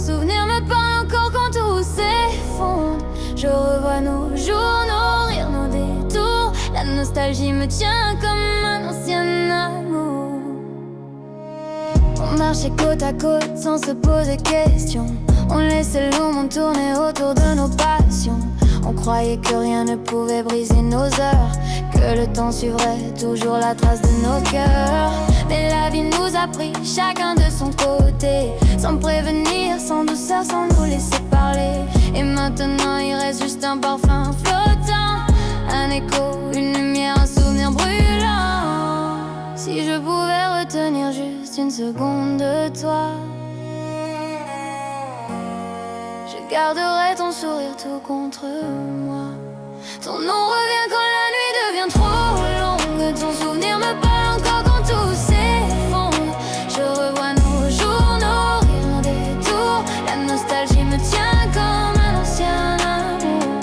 souvenir me parle encore quand tout s'effondre. Je revois nos jours, nos rires, nos détours. La nostalgie me tient comme un ancien amour. On marchait côte à côte sans se poser question. On laissait le monde tourner autour de nos passions. On croyait que rien ne pouvait briser nos heures, que le temps suivrait toujours la trace de nos cœurs. Mais la vie nous a pris chacun de son côté, sans prévenir, sans douceur, sans nous laisser parler. Et maintenant il reste juste un parfum flottant, un écho, une lumière, un souvenir brûlant. Si je pouvais retenir juste une seconde de toi, je garderai ton sourire tout contre moi. Ton nom revient quand la nuit devient trop longue. Ton souvenir me parle encore quand tout s'effondre. Je revois nos jours, nos rires, nos détours. La nostalgie me tient comme un ancien amour.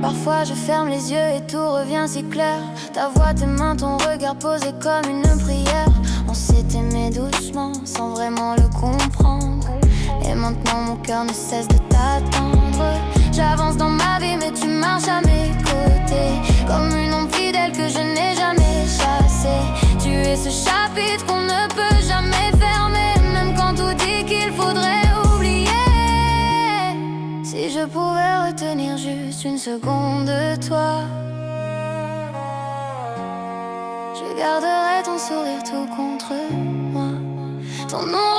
Parfois je ferme les yeux et tout revient si clair. Ta voix, tes mains, ton regard posé comme une prière. On s'est aimé doucement sans vraiment le comprendre. Et maintenant mon cœur ne cesse de t'attendre. J'avance dans ma vie mais tu marches à mes côtés, comme une ombre fidèle que je n'ai jamais chassée. Tu es ce chapitre qu'on ne peut jamais fermer, même quand tout dit qu'il faudrait oublier. Si je pouvais retenir juste une seconde de toi, je garderai ton sourire tout contre moi. Ton nom